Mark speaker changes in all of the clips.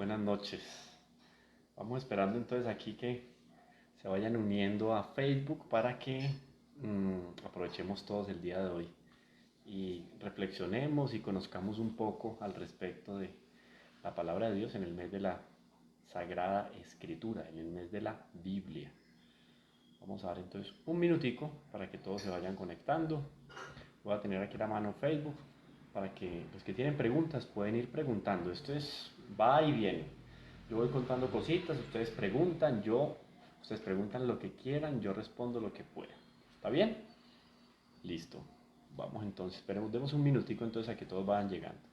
Speaker 1: buenas noches. Vamos esperando entonces aquí que se vayan uniendo a Facebook para que aprovechemos todos el día de hoy y reflexionemos y conozcamos un poco al respecto de la palabra de Dios en el mes de la Sagrada Escritura, en el mes de la Biblia. Vamos a dar entonces un minutico para que todos se vayan conectando. Voy a tener aquí a la mano Facebook para que los que tienen preguntas pueden ir preguntando. Esto es va y viene. Yo voy contando cositas, ustedes preguntan lo que quieran, yo respondo lo que pueda. ¿Está bien? Listo. Vamos entonces, esperemos, demos un minutico entonces a que todos vayan llegando.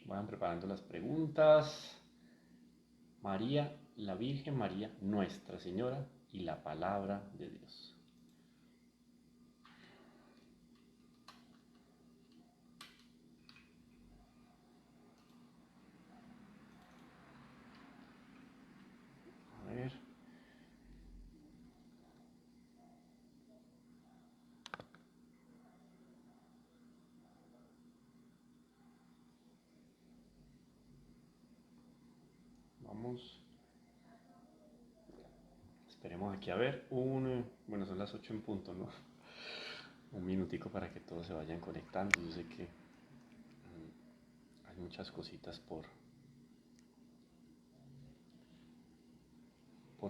Speaker 1: Vayan preparando las preguntas. María, la Virgen María, Nuestra Señora y la Palabra de Dios. A ver. Vamos. Esperemos aquí a ver. Bueno, son las 8 en punto, ¿no? Un minutico para que todos se vayan conectando. Yo sé que hay muchas cositas por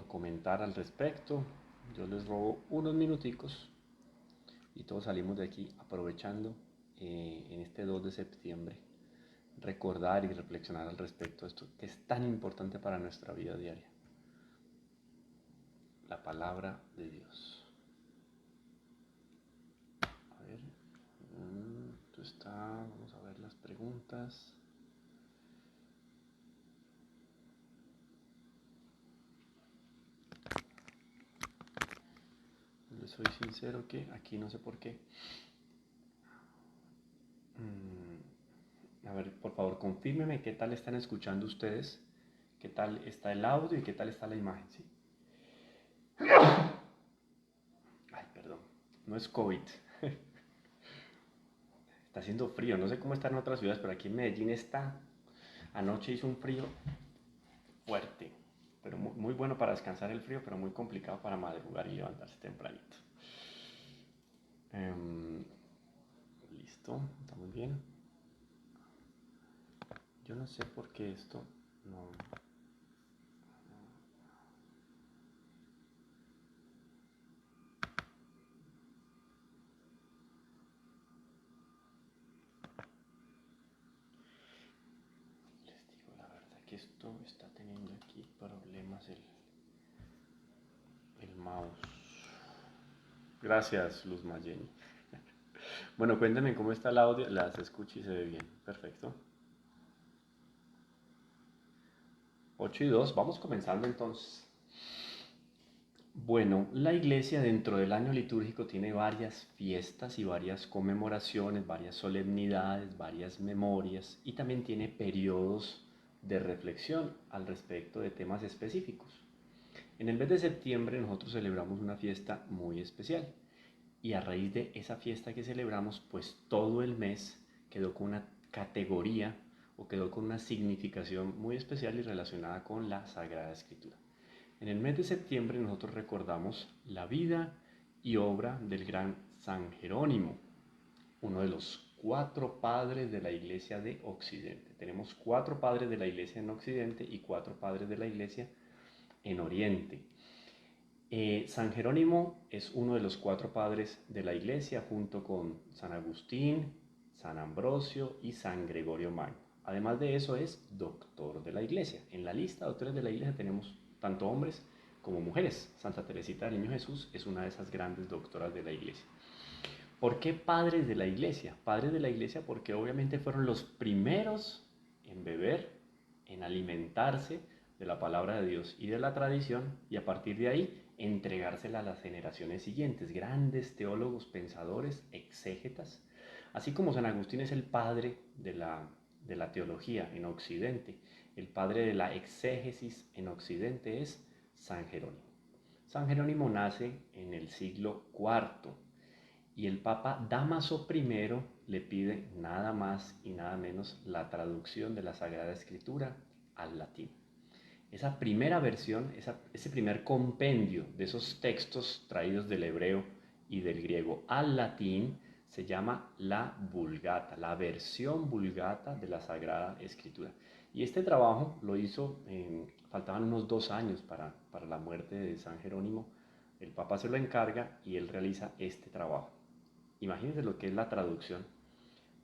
Speaker 1: comentar al respecto. Yo les robo unos minuticos y todos salimos de aquí aprovechando en este 2 de septiembre recordar y reflexionar al respecto de esto que es tan importante para nuestra vida diaria. La palabra de Dios. A ver, esto está, vamos a ver las preguntas. Les soy sincero que aquí no sé por qué. A ver, por favor, confírmeme qué tal están escuchando ustedes, qué tal está el audio y qué tal está la imagen, ¿sí? Ay, perdón, no es COVID. Está haciendo frío, no sé cómo está en otras ciudades, pero aquí en Medellín está. Anoche hizo un frío fuerte, pero muy bueno para descansar el frío, pero muy complicado para madrugar y levantarse tempranito. Listo, está muy bien. Yo no sé por qué esto no... Les digo la verdad que esto está teniendo aquí problemas el mouse. Gracias, Luz Mayeni. Bueno, cuéntenme cómo está el audio. Las escucho y se ve bien. Perfecto. 8 y 2. Vamos comenzando entonces. Bueno, la iglesia dentro del año litúrgico tiene varias fiestas y varias conmemoraciones, varias solemnidades, varias memorias y también tiene periodos de reflexión al respecto de temas específicos. En el mes de septiembre nosotros celebramos una fiesta muy especial y a raíz de esa fiesta que celebramos, pues todo el mes quedó con una categoría o quedó con una significación muy especial y relacionada con la Sagrada Escritura. En el mes de septiembre nosotros recordamos la vida y obra del gran San Jerónimo, uno de los 4 padres de la Iglesia de Occidente. Tenemos 4 padres de la Iglesia en Occidente y 4 padres de la Iglesia en Oriente. San Jerónimo es uno de los 4 padres de la Iglesia junto con San Agustín, San Ambrosio y San Gregorio Magno. Además de eso es doctor de la Iglesia. En la lista de doctores de la Iglesia tenemos tanto hombres como mujeres. Santa Teresita del Niño Jesús es una de esas grandes doctoras de la Iglesia. ¿Por qué padres de la Iglesia? Padres de la Iglesia porque obviamente fueron los primeros en beber, en alimentarse de la palabra de Dios y de la tradición y a partir de ahí entregársela a las generaciones siguientes, grandes teólogos, pensadores, exégetas, así como San Agustín es el padre de la de la teología en Occidente, el padre de la exégesis en Occidente es San Jerónimo. San Jerónimo nace en el siglo IV y el Papa Dámaso I le pide nada más y nada menos la traducción de la Sagrada Escritura al latín. Esa primera versión, ese primer compendio de esos textos traídos del hebreo y del griego al latín se llama la Vulgata, la versión Vulgata de la Sagrada Escritura. Y este trabajo lo hizo, faltaban unos 2 años para la muerte de San Jerónimo. El Papa se lo encarga y él realiza este trabajo. Imagínense lo que es la traducción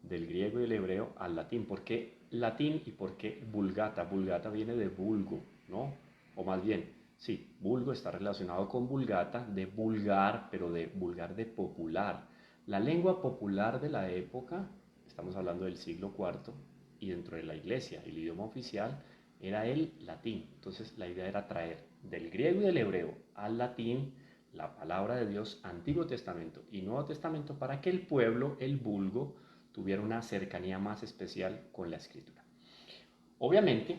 Speaker 1: del griego y el hebreo al latín. ¿Por qué latín y por qué vulgata? Vulgata viene de vulgo, ¿no? O más bien, sí, vulgo está relacionado con vulgata, de vulgar, pero de vulgar de popular. La lengua popular de la época, estamos hablando del siglo IV, y dentro de la iglesia, el idioma oficial era el latín. Entonces la idea era traer del griego y del hebreo al latín la palabra de Dios, Antiguo Testamento y Nuevo Testamento, para que el pueblo, el vulgo, tuviera una cercanía más especial con la Escritura. Obviamente,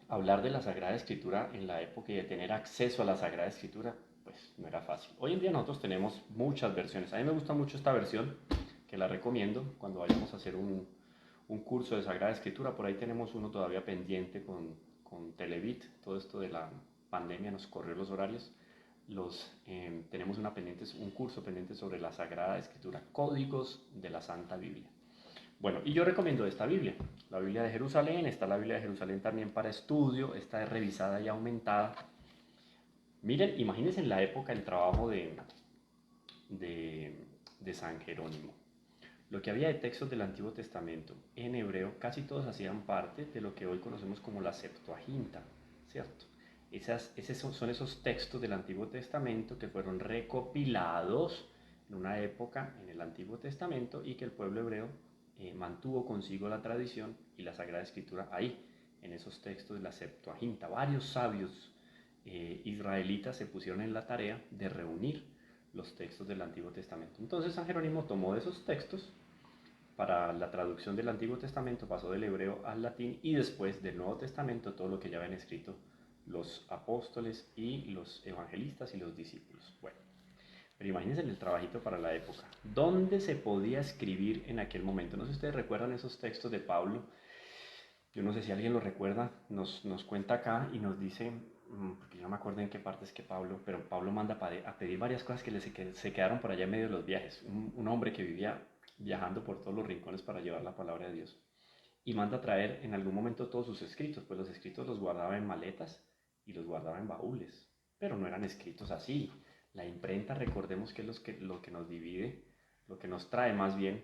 Speaker 1: hablar de la Sagrada Escritura en la época y de tener acceso a la Sagrada Escritura, pues no era fácil. Hoy en día nosotros tenemos muchas versiones. A mí me gusta mucho esta versión, que la recomiendo cuando vayamos a hacer un curso de Sagrada Escritura. Por ahí tenemos uno todavía pendiente con Televit. Todo esto de la pandemia nos corrió los horarios. Tenemos un curso pendiente sobre la Sagrada Escritura, códigos de la Santa Biblia. Bueno, y yo recomiendo esta Biblia, la Biblia de Jerusalén. Está la Biblia de Jerusalén también para estudio, esta es revisada y aumentada. Miren, imagínense en la época el trabajo de San Jerónimo. Lo que había de textos del Antiguo Testamento en hebreo, casi todos hacían parte de lo que hoy conocemos como la Septuaginta, ¿cierto? Son esos textos del Antiguo Testamento que fueron recopilados en una época en el Antiguo Testamento y que el pueblo hebreo mantuvo consigo la tradición y la Sagrada Escritura ahí, en esos textos de la Septuaginta. Varios sabios israelitas se pusieron en la tarea de reunir los textos del Antiguo Testamento. Entonces San Jerónimo tomó de esos textos para la traducción del Antiguo Testamento, pasó del hebreo al latín, y después del Nuevo Testamento todo lo que ya habían escrito los apóstoles y los evangelistas y los discípulos. Bueno, pero imagínense el trabajito para la época. ¿Dónde se podía escribir en aquel momento? No sé si ustedes recuerdan esos textos de Pablo. Yo no sé si alguien lo recuerda, nos cuenta acá y nos dice, porque yo no me acuerdo en qué parte es que Pablo, pero Pablo manda a pedir varias cosas que se quedaron por allá en medio de los viajes. Un hombre que vivía viajando por todos los rincones para llevar la palabra de Dios. Y manda a traer en algún momento todos sus escritos, pues los escritos los guardaba en maletas y los guardaba en baúles, pero no eran escritos así. La imprenta, recordemos que es lo que nos divide, lo que nos trae más bien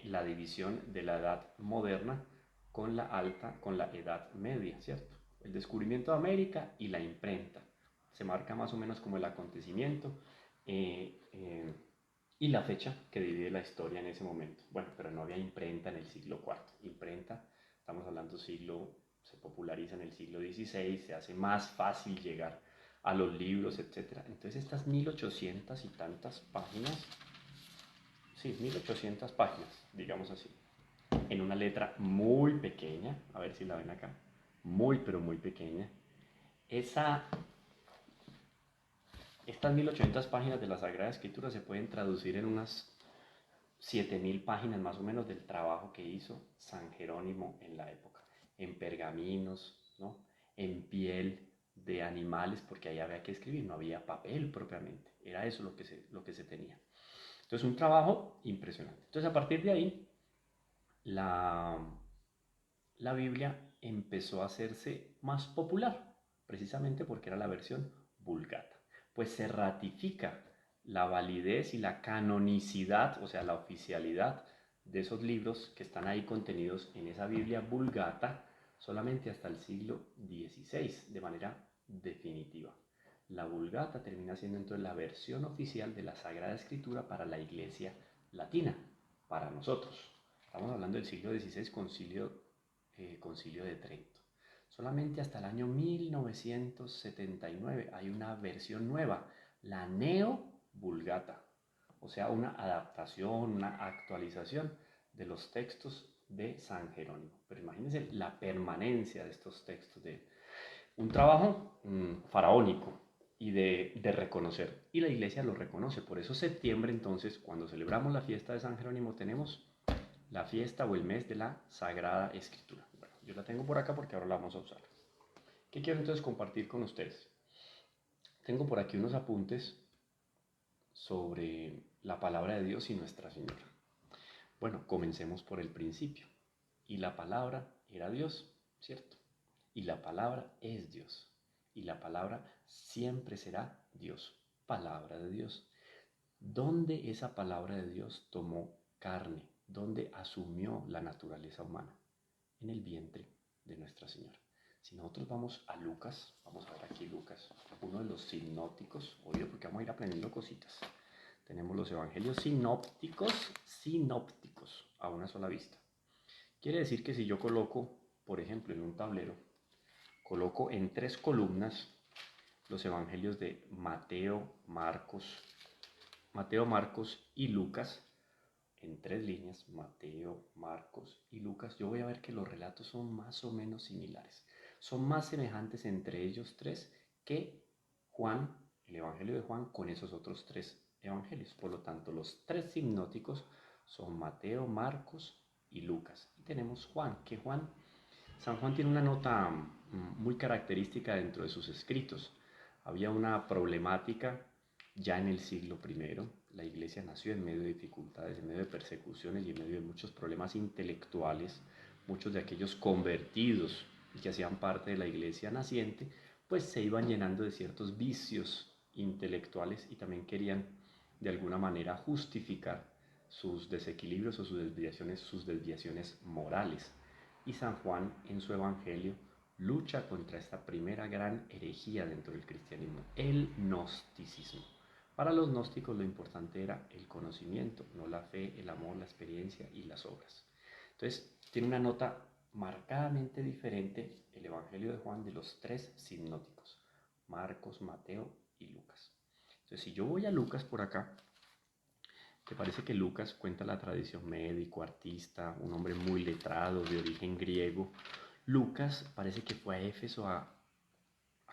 Speaker 1: la división de la edad moderna con la edad media, ¿cierto? El descubrimiento de América y la imprenta. Se marca más o menos como el acontecimiento y la fecha que divide la historia en ese momento. Bueno, pero no había imprenta en el siglo IV. Imprenta, estamos hablando se populariza en el siglo XVI, se hace más fácil llegar a los libros, etc. Entonces estas 1800 y tantas páginas, sí, 1800 páginas, digamos así, en una letra muy pequeña, a ver si la ven acá, muy pero muy pequeña. Estas 1800 páginas de la Sagrada Escritura se pueden traducir en unas 7000 páginas más o menos del trabajo que hizo San Jerónimo en la época, en pergaminos, ¿no? En piel de animales, porque ahí había que escribir, no había papel propiamente, era eso lo que se tenía. Entonces un trabajo impresionante. Entonces a partir de ahí la Biblia empezó a hacerse más popular, precisamente porque era la versión vulgata. Pues se ratifica la validez y la canonicidad, o sea, la oficialidad de esos libros que están ahí contenidos en esa Biblia vulgata solamente hasta el siglo XVI, de manera definitiva. La Vulgata termina siendo entonces la versión oficial de la Sagrada Escritura para la Iglesia Latina, para nosotros. Estamos hablando del siglo XVI, Concilio de Trento. Solamente hasta el año 1979 hay una versión nueva, la Neo Vulgata, o sea, una adaptación, una actualización de los textos de San Jerónimo. Pero imagínense la permanencia de estos textos, de un trabajo faraónico y de reconocer. Y la iglesia lo reconoce. Por eso septiembre, entonces, cuando celebramos la fiesta de San Jerónimo, tenemos la fiesta o el mes de la Sagrada Escritura. Bueno, yo la tengo por acá porque ahora la vamos a usar. ¿Qué quiero entonces compartir con ustedes? Tengo por aquí unos apuntes sobre la palabra de Dios y Nuestra Señora. Bueno, comencemos por el principio. Y la palabra era Dios, ¿cierto? Y la palabra es Dios. Y la palabra siempre será Dios, palabra de Dios. ¿Dónde esa palabra de Dios tomó carne? ¿Dónde asumió la naturaleza humana? En el vientre de Nuestra Señora. Si nosotros vamos a Lucas, vamos a ver aquí Lucas, uno de los sinópticos, oye, porque vamos a ir aprendiendo cositas. Tenemos los evangelios sinópticos, a una sola vista. Quiere decir que si yo coloco, por ejemplo, en un tablero, coloco en 3 columnas los evangelios de Mateo, Marcos y Lucas, en 3 líneas, Mateo, Marcos y Lucas, yo voy a ver que los relatos son más o menos similares. Son más semejantes entre ellos 3 que Juan, el evangelio de Juan, con esos otros 3 evangelios. Por lo tanto, los 3 sinópticos son Mateo, Marcos y Lucas. Y tenemos Juan, que San Juan tiene una nota muy característica dentro de sus escritos. Había una problemática ya en el siglo I. La iglesia nació en medio de dificultades, en medio de persecuciones y en medio de muchos problemas intelectuales. Muchos de aquellos convertidos que hacían parte de la iglesia naciente, pues se iban llenando de ciertos vicios intelectuales y también querían de alguna manera justificar sus desequilibrios o sus desviaciones morales. Y San Juan en su evangelio lucha contra esta primera gran herejía dentro del cristianismo, el gnosticismo. Para los gnósticos lo importante era el conocimiento, no la fe, el amor, la experiencia y las obras. Entonces tiene una nota marcadamente diferente el evangelio de Juan de los 3 sinópticos, Marcos, Mateo y Lucas. Entonces si yo voy a Lucas por acá, que parece que Lucas cuenta la tradición médico, artista, un hombre muy letrado, de origen griego. Lucas parece que fue a Éfeso a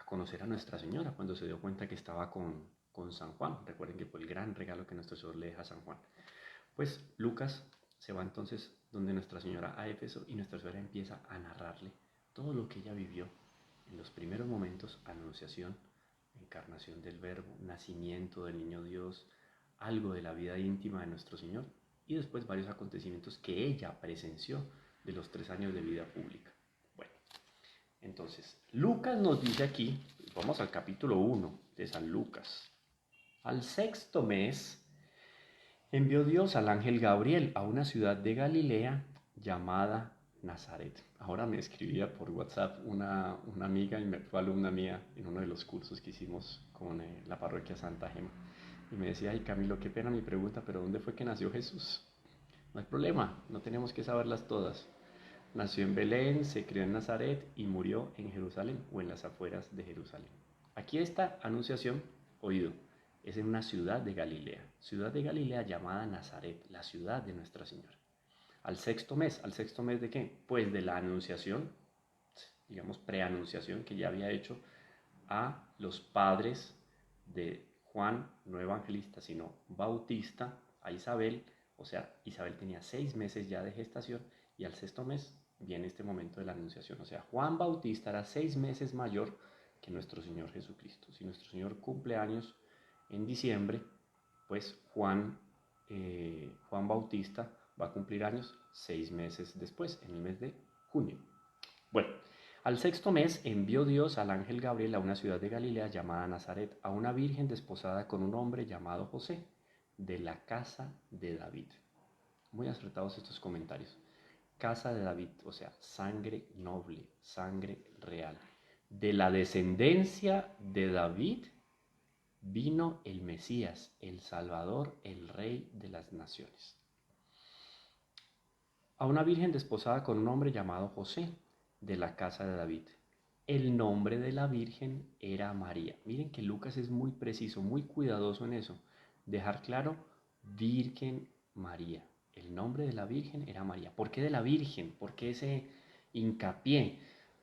Speaker 1: conocer a Nuestra Señora cuando se dio cuenta que estaba con San Juan. Recuerden que fue el gran regalo que nuestro Señor le deja a San Juan. Pues Lucas se va entonces donde Nuestra Señora a Éfeso y Nuestra Señora empieza a narrarle todo lo que ella vivió en los primeros momentos: anunciación, encarnación del Verbo, nacimiento del Niño Dios, algo de la vida íntima de nuestro Señor y después varios acontecimientos que ella presenció de los 3 años de vida pública. Bueno, entonces Lucas nos dice aquí, vamos al capítulo 1 de San Lucas. Al 6º mes envió Dios al ángel Gabriel a una ciudad de Galilea llamada Nazaret. Ahora me escribía por WhatsApp una amiga, y fue alumna mía en uno de los cursos que hicimos con la parroquia Santa Gema. Y me decía: ay Camilo, qué pena mi pregunta, pero ¿dónde fue que nació Jesús? No hay problema, no tenemos que saberlas todas. Nació en Belén, se crió en Nazaret y murió en Jerusalén o en las afueras de Jerusalén. Aquí esta anunciación, oído, es en una ciudad de Galilea llamada Nazaret, la ciudad de Nuestra Señora. ¿Al 6º mes de qué? Pues de la anunciación, digamos preanunciación que ya había hecho a los padres de Juan, no evangelista, sino bautista, a Isabel. O sea, Isabel tenía 6 meses ya de gestación y al 6º mes viene este momento de la anunciación. O sea, Juan Bautista era 6 meses mayor que nuestro Señor Jesucristo. Si nuestro Señor cumple años en diciembre, pues Juan Bautista va a cumplir años 6 meses después, en el mes de junio. Bueno, al 6º mes envió Dios al ángel Gabriel a una ciudad de Galilea llamada Nazaret, a una virgen desposada con un hombre llamado José, de la casa de David. Muy acertados estos comentarios. Casa de David, o sea, sangre noble, sangre real. De la descendencia de David vino el Mesías, el Salvador, el Rey de las naciones. A una virgen desposada con un hombre llamado José, de la casa de David. El nombre de la virgen era María. Miren que Lucas es muy preciso, muy cuidadoso en eso. Dejar claro, Virgen María. el nombre de la Virgen era María. ¿Por qué de la Virgen? ¿Por qué ese hincapié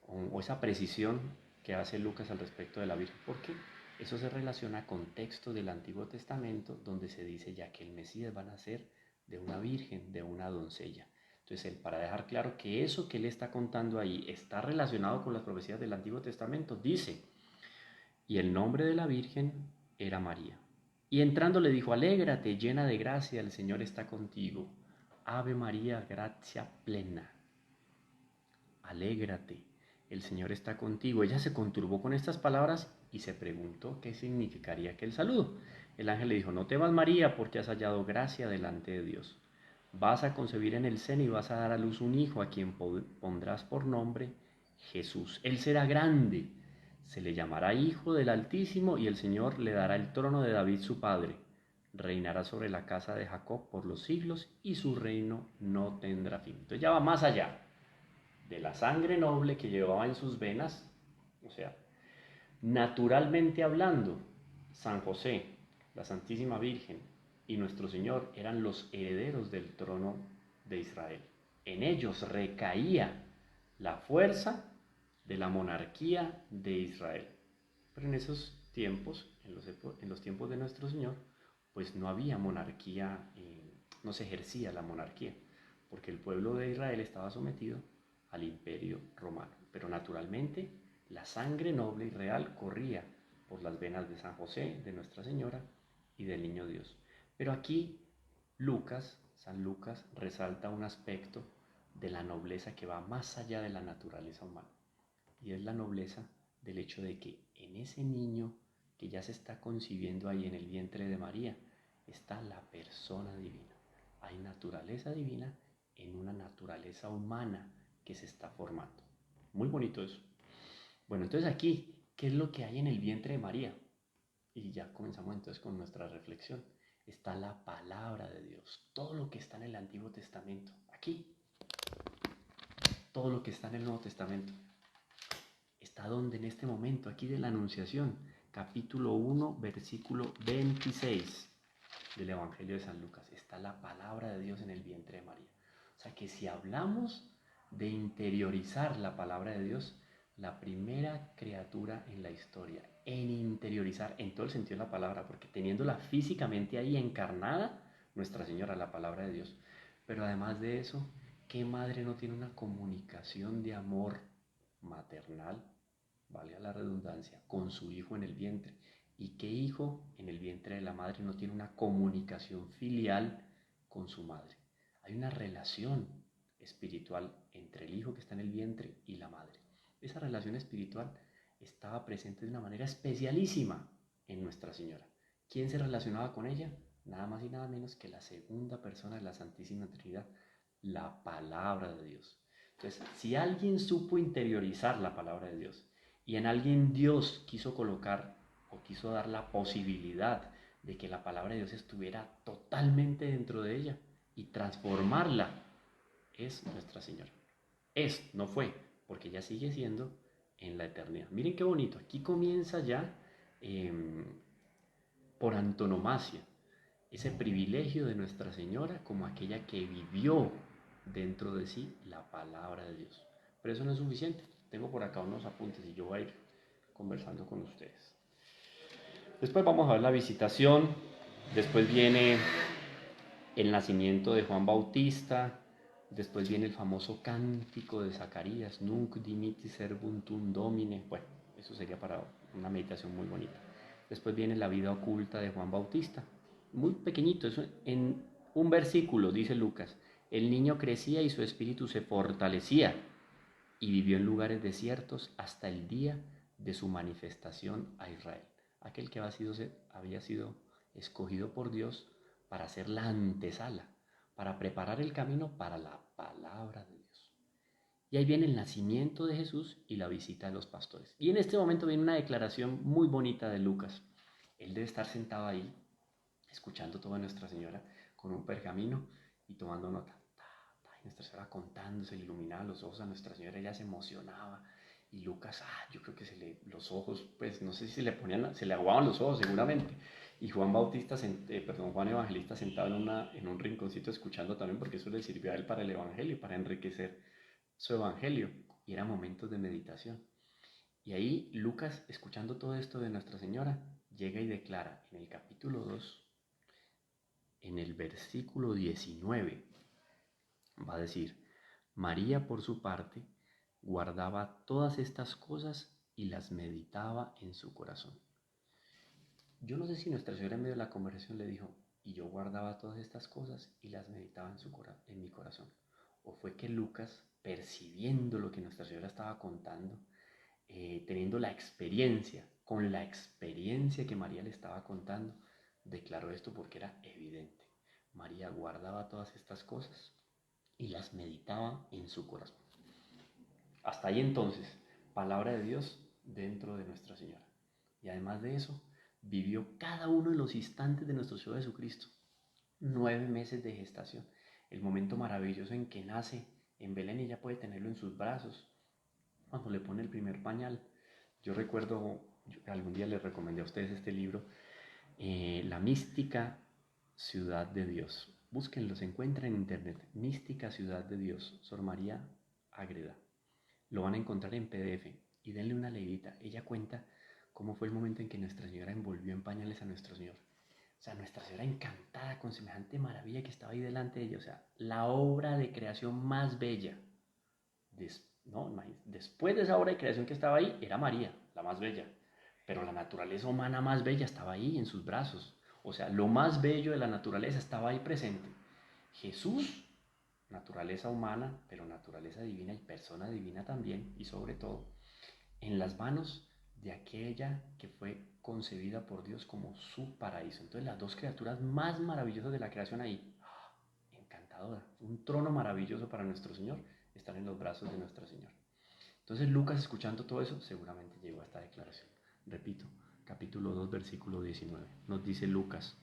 Speaker 1: o esa precisión que hace Lucas al respecto de la Virgen? Porque eso se relaciona con textos del Antiguo Testamento donde se dice ya que el Mesías va a nacer de una virgen, de una doncella. Entonces, para dejar claro que eso que él está contando ahí está relacionado con las profecías del Antiguo Testamento, dice, y el nombre de la Virgen era María. Y entrando le dijo, alégrate, llena de gracia, el Señor está contigo. Ave María, gracia plena. Alégrate, el Señor está contigo. Ella se conturbó con estas palabras y se preguntó qué significaría aquel saludo. El ángel le dijo, no temas María, porque has hallado gracia delante de Dios. Vas a concebir en el seno y vas a dar a luz un hijo a quien pondrás por nombre Jesús. Él será grande, se le llamará Hijo del Altísimo y el Señor le dará el trono de David su padre. Reinará sobre la casa de Jacob por los siglos y su reino no tendrá fin. Entonces ya va más allá de la sangre noble que llevaba en sus venas, o sea, naturalmente hablando, San José, la Santísima Virgen y nuestro Señor eran los herederos del trono de Israel. En ellos recaía la fuerza de la monarquía de Israel. Pero en esos tiempos, en los tiempos de nuestro Señor, pues no había monarquía, no se ejercía la monarquía, porque el pueblo de Israel estaba sometido al imperio romano. Pero naturalmente la sangre noble y real corría por las venas de San José, de Nuestra Señora y del Niño Dios. Pero aquí San Lucas, resalta un aspecto de la nobleza que va más allá de la naturaleza humana. Y es la nobleza del hecho de que en ese niño que ya se está concibiendo ahí en el vientre de María, está la persona divina. Hay naturaleza divina en una naturaleza humana que se está formando. Muy bonito eso. Bueno, entonces aquí, ¿qué es lo que hay en el vientre de María? Y ya comenzamos entonces con nuestra reflexión. Está la palabra de Dios, todo lo que está en el Antiguo Testamento. Aquí, todo lo que está en el Nuevo Testamento. ¿Está donde en este momento? Aquí de la Anunciación, capítulo 1, versículo 26 del Evangelio de San Lucas. Está la palabra de Dios en el vientre de María. O sea que si hablamos de interiorizar la palabra de Dios, la primera criatura en la historia en interiorizar, en todo el sentido de la palabra, porque teniéndola físicamente ahí encarnada, Nuestra Señora, la palabra de Dios. Pero además de eso, ¿qué madre no tiene una comunicación de amor maternal, valga la redundancia, con su hijo en el vientre? ¿Y qué hijo en el vientre de la madre no tiene una comunicación filial con su madre? Hay una relación espiritual entre el hijo que está en el vientre y la madre. Esa relación espiritual estaba presente de una manera especialísima en Nuestra Señora. ¿Quién se relacionaba con ella? Nada más y nada menos que la segunda persona de la Santísima Trinidad, la palabra de Dios. Entonces, si alguien supo interiorizar la palabra de Dios y en alguien Dios quiso colocar o quiso dar la posibilidad de que la palabra de Dios estuviera totalmente dentro de ella y transformarla, es Nuestra Señora. No fue, porque ella sigue siendo en la eternidad. Miren qué bonito, aquí comienza ya por antonomasia ese privilegio de Nuestra Señora como aquella que vivió dentro de sí la palabra de Dios. Pero eso no es suficiente. Tengo por acá unos apuntes y yo voy a ir conversando con ustedes. Después vamos a ver la visitación, después viene el nacimiento de Juan Bautista, después viene el famoso cántico de Zacarías, Nunc dimittis servuntum Domine. Bueno, eso sería para una meditación muy bonita. Después viene la vida oculta de Juan Bautista, muy pequeñito, eso en un versículo, dice Lucas. El niño crecía y su espíritu se fortalecía y vivió en lugares desiertos hasta el día de su manifestación a Israel. Aquel que había sido escogido por Dios para hacer la antesala, para preparar el camino para la palabra de Dios. Y ahí viene el nacimiento de Jesús y la visita de los pastores. Y en este momento viene una declaración muy bonita de Lucas. Él debe estar sentado ahí, escuchando todo a Nuestra Señora con un pergamino y tomando nota. Y Nuestra Señora contando, se le iluminaban los ojos a Nuestra Señora, ella se emocionaba. Y Lucas, yo creo que los ojos, pues no sé si se le aguaban los ojos seguramente. Y Juan Evangelista sentado en un rinconcito escuchando también, porque eso le sirvió a él para el Evangelio, para enriquecer su Evangelio. Y eran momentos de meditación. Y ahí Lucas, escuchando todo esto de Nuestra Señora, llega y declara en el capítulo 2, en el versículo 19, va a decir: María, por su parte, guardaba todas estas cosas y las meditaba en su corazón. Yo no sé si Nuestra Señora en medio de la conversación le dijo: y yo guardaba todas estas cosas y las meditaba en mi corazón. O fue que Lucas, percibiendo lo que Nuestra Señora estaba contando, teniendo con la experiencia que María le estaba contando, declaró esto porque era evidente. María guardaba todas estas cosas y las meditaba en su corazón. Hasta ahí entonces, palabra de Dios dentro de Nuestra Señora. Y además de eso, vivió cada uno de los instantes de nuestro Señor Jesucristo. 9 meses de gestación, el momento maravilloso en que nace en Belén y ella puede tenerlo en sus brazos, cuando le pone el primer pañal. Yo recuerdo, algún día les recomendé a ustedes este libro, La mística ciudad de Dios. Búsquenlo, se encuentra en internet. Mística ciudad de Dios, Sor María Ágreda. Lo van a encontrar en PDF y denle una leidita. Ella cuenta cómo fue el momento en que Nuestra Señora envolvió en pañales a Nuestro Señor. O sea, Nuestra Señora encantada con semejante maravilla que estaba ahí delante de ella. O sea, la obra de creación más bella. Después de esa obra de creación que estaba ahí, era María, la más bella. Pero la naturaleza humana más bella estaba ahí en sus brazos. O sea, lo más bello de la naturaleza estaba ahí presente. Jesús, naturaleza humana, pero naturaleza divina y persona divina también, y sobre todo, en las manos de aquella que fue concebida por Dios como su paraíso. Entonces, las dos criaturas más maravillosas de la creación ahí, encantadora, un trono maravilloso para nuestro Señor, están en los brazos de Nuestra Señora. Entonces Lucas, escuchando todo eso, seguramente llegó a esta declaración. Repito, capítulo 2, versículo 19. Nos dice Lucas: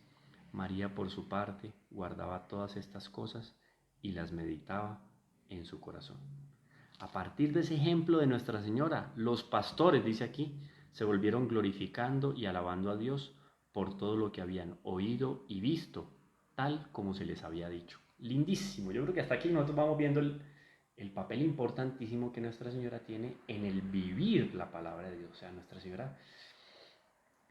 Speaker 1: María, por su parte, guardaba todas estas cosas y las meditaba en su corazón. A partir de ese ejemplo de Nuestra Señora, los pastores, dice aquí, se volvieron glorificando y alabando a Dios por todo lo que habían oído y visto, tal como se les había dicho. Lindísimo. Yo creo que hasta aquí nosotros vamos viendo el papel importantísimo que Nuestra Señora tiene en el vivir la palabra de Dios. O sea, Nuestra Señora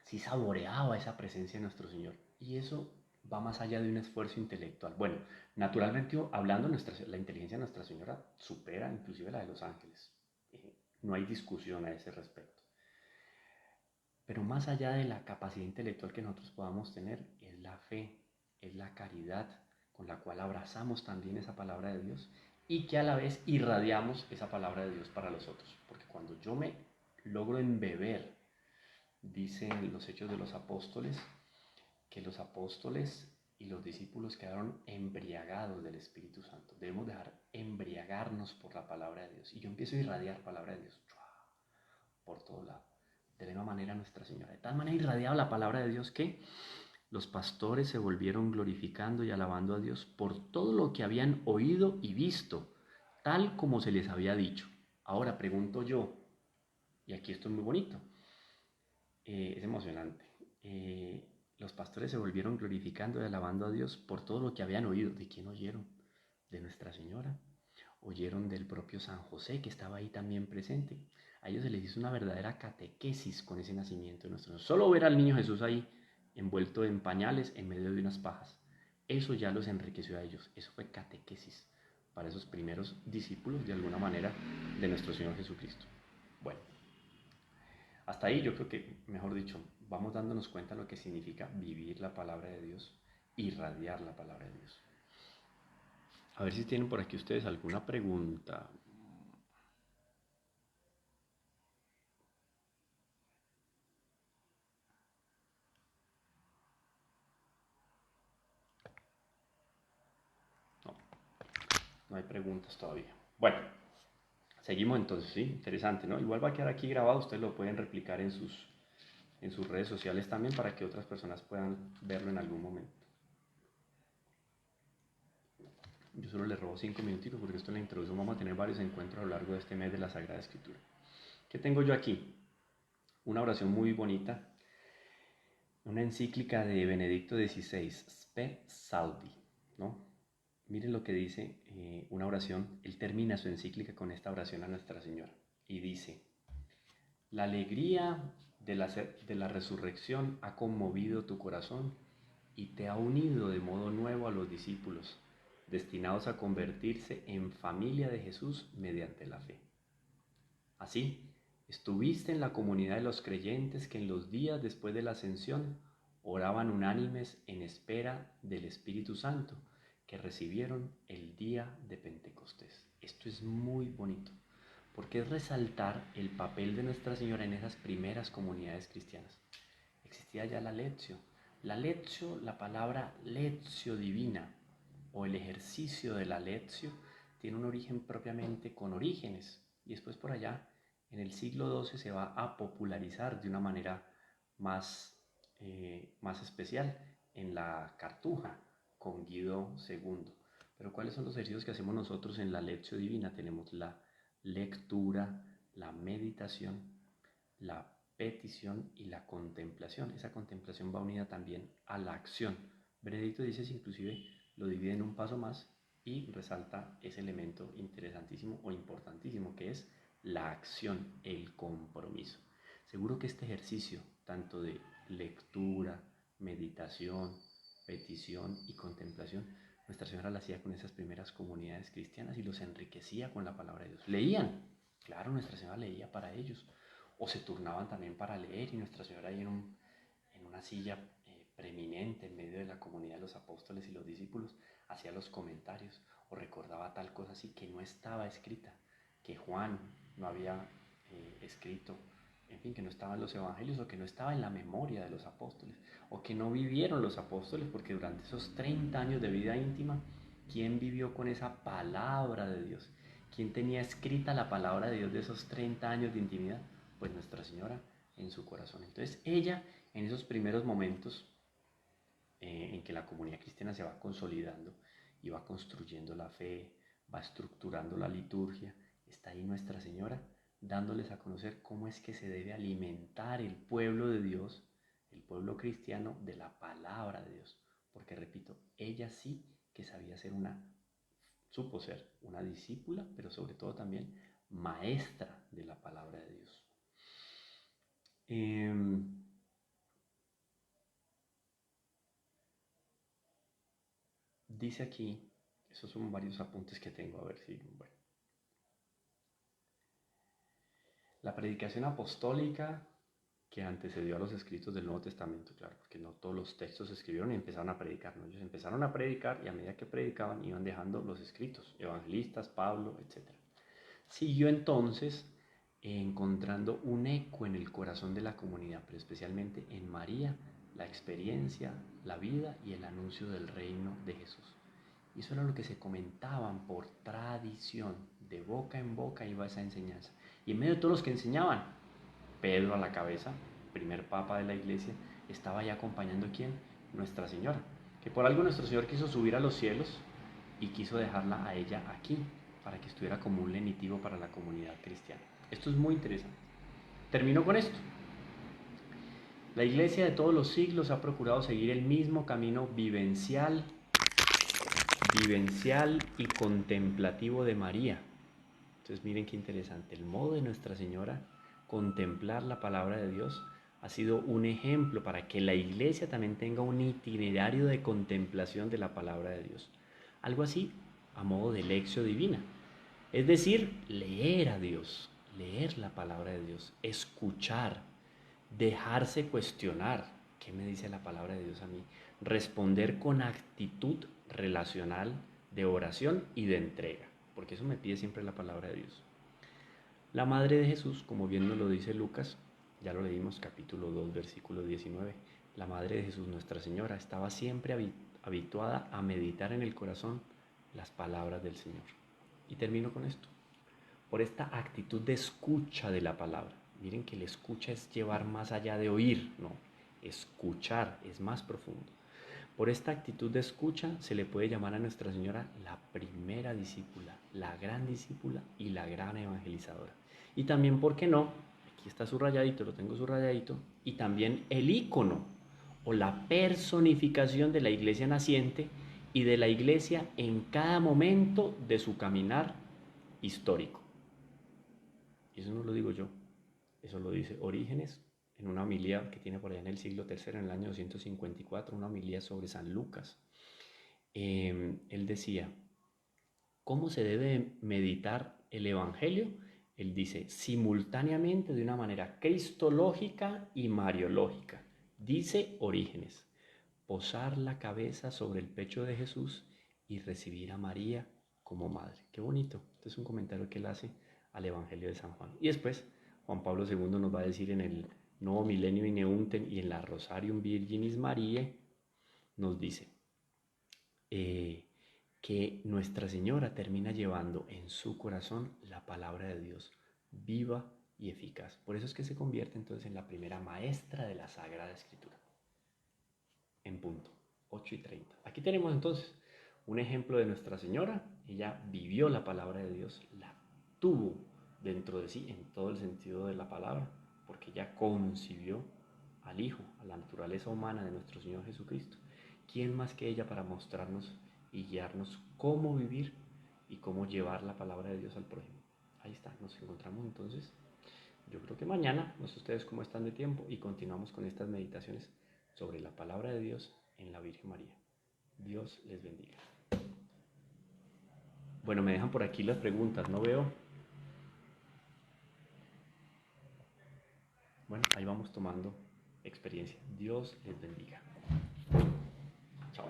Speaker 1: sí saboreaba esa presencia de nuestro Señor. Y eso va más allá de un esfuerzo intelectual. Bueno, naturalmente, hablando, la inteligencia de Nuestra Señora supera inclusive la de los ángeles. No hay discusión a ese respecto. Pero más allá de la capacidad intelectual que nosotros podamos tener, es la fe, es la caridad con la cual abrazamos también esa palabra de Dios y que a la vez irradiamos esa palabra de Dios para los otros. Porque cuando yo me logro embeber, dicen los Hechos de los Apóstoles, que los apóstoles y los discípulos quedaron embriagados del Espíritu Santo. Debemos dejar embriagarnos por la palabra de Dios. Y yo empiezo a irradiar palabra de Dios por todo lado. De la misma manera Nuestra Señora. De tal manera irradiaba la palabra de Dios que los pastores se volvieron glorificando y alabando a Dios por todo lo que habían oído y visto, tal como se les había dicho. Ahora pregunto yo, y aquí esto es muy bonito, es emocionante. Los pastores se volvieron glorificando y alabando a Dios por todo lo que habían oído. ¿De quién oyeron? De Nuestra Señora. Oyeron del propio San José, que estaba ahí también presente. A ellos se les hizo una verdadera catequesis con ese nacimiento de nuestro Señor. Solo ver al niño Jesús ahí, envuelto en pañales, en medio de unas pajas. Eso ya los enriqueció a ellos. Eso fue catequesis para esos primeros discípulos, de alguna manera, de nuestro Señor Jesucristo. Bueno, hasta ahí yo creo que, mejor dicho, vamos dándonos cuenta de lo que significa vivir la palabra de Dios, irradiar la palabra de Dios. A ver si tienen por aquí ustedes alguna pregunta. No, no hay preguntas todavía. Bueno, seguimos entonces, ¿sí? Interesante, ¿no? Igual va a quedar aquí grabado, ustedes lo pueden replicar en sus redes sociales también para que otras personas puedan verlo en algún momento. Yo solo les robo 5 minutitos porque esto es la introducción. Vamos a tener varios encuentros a lo largo de este mes de la Sagrada Escritura. ¿Qué tengo yo aquí? Una oración muy bonita una encíclica de Benedicto XVI, Spe Salvi, ¿no? Miren lo que dice una oración. Él termina su encíclica con esta oración a Nuestra Señora y dice: la alegría de la resurrección ha conmovido tu corazón y te ha unido de modo nuevo a los discípulos, destinados a convertirse en familia de Jesús mediante la fe. Así, estuviste en la comunidad de los creyentes que en los días después de la ascensión oraban unánimes en espera del Espíritu Santo que recibieron el día de Pentecostés. Esto es muy bonito, porque es resaltar el papel de Nuestra Señora en esas primeras comunidades cristianas. Existía ya la lectio. La lectio, la palabra lectio divina o el ejercicio de la lectio, tiene un origen propiamente con Orígenes, y después por allá en el siglo XII se va a popularizar de una manera más, más especial en la Cartuja con Guido II. Pero ¿cuáles son los ejercicios que hacemos nosotros en la lectio divina? Tenemos la lectura, la meditación, la petición y la contemplación. Esa contemplación va unida también a la acción. Benedicto XVI inclusive lo divide en un paso más y resalta ese elemento interesantísimo o importantísimo que es la acción, el compromiso. Seguro que este ejercicio, tanto de lectura, meditación, petición y contemplación, Nuestra Señora la hacía con esas primeras comunidades cristianas y los enriquecía con la palabra de Dios. Leían, claro, Nuestra Señora leía para ellos, o se turnaban también para leer y Nuestra Señora ahí en una silla preeminente en medio de la comunidad de los apóstoles y los discípulos hacía los comentarios o recordaba tal cosa así que no estaba escrita, que Juan no había escrito, en fin, que no estaba en los evangelios o que no estaba en la memoria de los apóstoles o que no vivieron los apóstoles, porque durante esos 30 años de vida íntima, ¿quién vivió con esa palabra de Dios? ¿Quién tenía escrita la palabra de Dios de esos 30 años de intimidad? Pues Nuestra Señora en su corazón. Entonces ella, en esos primeros momentos en que la comunidad cristiana se va consolidando y va construyendo la fe, va estructurando la liturgia, está ahí Nuestra Señora dándoles a conocer cómo es que se debe alimentar el pueblo de Dios, el pueblo cristiano, de la palabra de Dios. Porque repito, ella sí que sabía ser supo ser una discípula, pero sobre todo también maestra de la palabra de Dios. Dice aquí, esos son varios apuntes que tengo, a ver si, bueno. La predicación apostólica que antecedió a los escritos del Nuevo Testamento, claro, porque no todos los textos se escribieron y empezaron a predicar, ¿no? Ellos empezaron a predicar y a medida que predicaban iban dejando los escritos, evangelistas, Pablo, etc. Siguió entonces encontrando un eco en el corazón de la comunidad, pero especialmente en María, la experiencia, la vida y el anuncio del reino de Jesús. Y eso era lo que se comentaban por tradición, de boca en boca iba esa enseñanza. Y en medio de todos los que enseñaban, Pedro a la cabeza, primer papa de la iglesia, estaba ahí acompañando a ¿quién? Nuestra Señora. Que por algo nuestro Señor quiso subir a los cielos y quiso dejarla a ella aquí, para que estuviera como un lenitivo para la comunidad cristiana. Esto es muy interesante. Termino con esto. La iglesia de todos los siglos ha procurado seguir el mismo camino vivencial y contemplativo de María. Entonces miren qué interesante, el modo de Nuestra Señora contemplar la palabra de Dios ha sido un ejemplo para que la iglesia también tenga un itinerario de contemplación de la palabra de Dios. Algo así a modo de lección divina. Es decir, leer a Dios, leer la palabra de Dios, escuchar, dejarse cuestionar. ¿Qué me dice la palabra de Dios a mí? Responder con actitud relacional de oración y de entrega, porque eso me pide siempre la palabra de Dios. La madre de Jesús, como bien nos lo dice Lucas, ya lo leímos, capítulo 2, versículo 19, la madre de Jesús, Nuestra Señora, estaba siempre habituada a meditar en el corazón las palabras del Señor. Y termino con esto. Por esta actitud de escucha de la palabra. Miren que el escucha es llevar más allá de oír, no. Escuchar es más profundo. Por esta actitud de escucha se le puede llamar a Nuestra Señora la primera discípula, la gran discípula y la gran evangelizadora. Y también, ¿por qué no? Aquí está subrayadito, lo tengo subrayadito, y también el ícono o la personificación de la iglesia naciente y de la iglesia en cada momento de su caminar histórico. Y eso no lo digo yo, eso lo dice Orígenes en una homilía que tiene por allá en el siglo III, en el año 254, una homilía sobre San Lucas. Él decía, ¿cómo se debe meditar el Evangelio? Él dice, simultáneamente de una manera cristológica y mariológica. Dice Orígenes, posar la cabeza sobre el pecho de Jesús y recibir a María como madre. Qué bonito. Este es un comentario que él hace al Evangelio de San Juan. Y después, Juan Pablo II nos va a decir en el Nuevo Milenio Ineunten y en la Rosarium Virginis Mariae, nos dice que Nuestra Señora termina llevando en su corazón la palabra de Dios viva y eficaz. Por eso es que se convierte entonces en la primera maestra de la Sagrada Escritura. En punto, 8:30. Aquí tenemos entonces un ejemplo de Nuestra Señora. Ella vivió la palabra de Dios, la tuvo dentro de sí en todo el sentido de la palabra, porque ella concibió al Hijo, a la naturaleza humana de nuestro Señor Jesucristo. ¿Quién más que ella para mostrarnos y guiarnos cómo vivir y cómo llevar la palabra de Dios al prójimo? Ahí está, nos encontramos entonces. Yo creo que mañana, no sé ustedes cómo están de tiempo, y continuamos con estas meditaciones sobre la palabra de Dios en la Virgen María. Dios les bendiga. Bueno, me dejan por aquí las preguntas, no veo. Bueno, ahí vamos tomando experiencia. Dios les bendiga. Chao.